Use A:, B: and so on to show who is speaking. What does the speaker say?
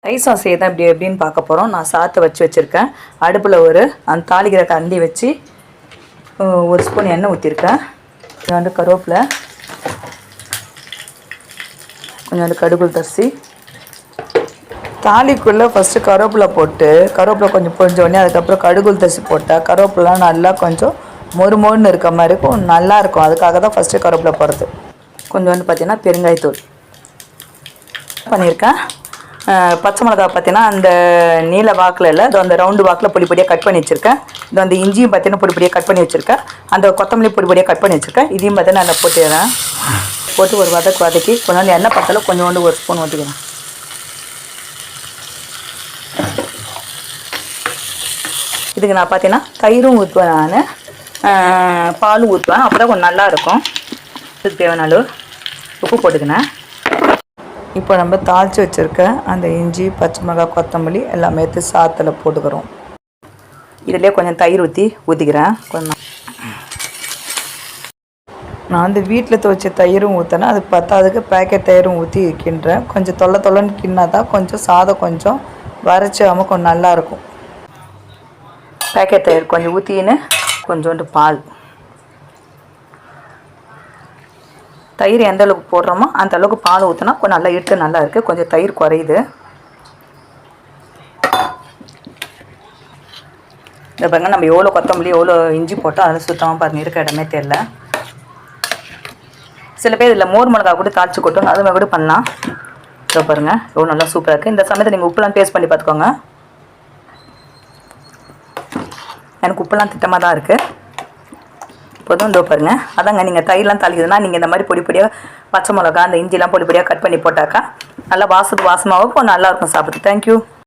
A: Rice sauce செய்ய தான் எப்படின்னு பார்க்க போகிறோம். நான் சாத்தை வச்சுருக்கேன். அடுப்பில் அந்த தாளிக்கிற கரண்டி வச்சு ஒரு ஸ்பூன் எண்ணெய் ஊற்றிருக்கேன். கொஞ்சோண்டு கருவேப்பிலை, கொஞ்சோண்டு கடுகு தரிசி. தாளிக்குள்ளே ஃபஸ்ட்டு கருவேப்பிலை போட்டு கருவேப்பிலை கொஞ்சம் பொரிஞ்சோடனே அதுக்கப்புறம் கடுகு தரிசி போட்டால் கருவேப்பிலாம் நல்லா கொஞ்சம் மொறுமொறுன்னு இருக்க மாதிரி இருக்கும், நல்லாயிருக்கும். அதுக்காக தான் ஃபஸ்ட்டு கருவேப்பிலை போடுறது. கொஞ்சோண்டு பார்த்திங்கன்னா பெருங்காயத்தூள் பண்ணியிருக்கேன். பச்சை மிளகா பார்த்தீங்கன்னா அந்த நீல வாக்கில் இல்லை, அது அந்த ரவுண்டு வாக்கில் பொடி பொடியாக கட் பண்ணி வச்சுருக்கேன். இது அந்த இஞ்சியும் பார்த்தீங்கன்னா பொடி பொடியாக கட் பண்ணி வச்சுருக்கேன். அந்த கொத்தமல்லி பொடி பொடியாக கட் பண்ணி வச்சுருக்கேன். இதையும் பார்த்தீங்கன்னா நான் போட்டு ஒரு வதக்கி கொஞ்சோண்டு எண்ணெய் பத்தல கொஞ்சோண்டு ஒரு ஸ்பூன் ஊற்றிக்கிறேன். இதுக்கு நான் பார்த்தீங்கன்னா தயிரும் ஊற்றுவேன், நான் பாலும் ஊற்றுவேன். அப்போ தான் கொஞ்சம் நல்லாயிருக்கும். இதுக்கு தேவையான அளவு உப்பு போட்டுக்கினேன். இப்போ நம்ம தாளித்து வச்சுருக்க அந்த இஞ்சி, பச்சை மிளகாய், கொத்தமல்லி எல்லாமே எடுத்து சாத்தில் போட்டுக்கிறோம். இதிலே கொஞ்சம் தயிர் ஊற்றிக்கிறேன். கொஞ்சம் நான் வந்து வீட்டில் துவைச்ச தயிரும் ஊற்றினேன். அதுக்கு பத்தாதுக்கு பேக்கெட் தயிரும் ஊற்றி கிண்டுறேன். கொஞ்சம் தொல்லைன்னு கிண்ணா தான் கொஞ்சம் சாதம் கொஞ்சம் வரைச்சாமல் கொஞ்சம் நல்லாயிருக்கும். பேக்கெட் தயிர் கொஞ்சம் ஊற்றின்னு கொஞ்சோண்டு பால், தயிர் எந்த அளவுக்கு போடுறோமோ அந்த அளவுக்கு பால் ஊற்றினா கொஞ்சம் நல்லா இழுத்து நல்லா இருக்குது. கொஞ்சம் தயிர் குறையுது. இந்த பாருங்க, நம்ம எவ்வளோ கொத்தமல்லி எவ்வளோ இஞ்சி போட்டோம் அதில் சுத்தமாக பாருங்கள், இருக்க இடமே தெரியல. சில பேர் இதில் மோர் மிளகா கூட தாளித்து கொட்டணும், அதுமாதிரி கூட பண்ணலாம். இதை பாருங்கள் எவ்வளோ நல்லா சூப்பராக இருக்குது. இந்த சமயத்தை நீங்கள் உப்புலாம் டேஸ்ட் பண்ணி பார்த்துக்கோங்க. எனக்கு உப்புலாம் திட்டமாக தான் இருக்குது. இப்போதும் இதோ பாருங்கள், அதாங்க நீங்கள் தயிர்லாம் தாளிக்குதுன்னா நீங்கள் இந்த மாதிரி பொடி பொடியாக பச்சை மிளகா அந்த இஞ்சிலாம் பொடி பொடியாக கட் பண்ணி போட்டாக்கா நல்லா வாசமாகவும் நல்லாயிருக்கும் சாப்பிட்டு. தேங்க்யூ.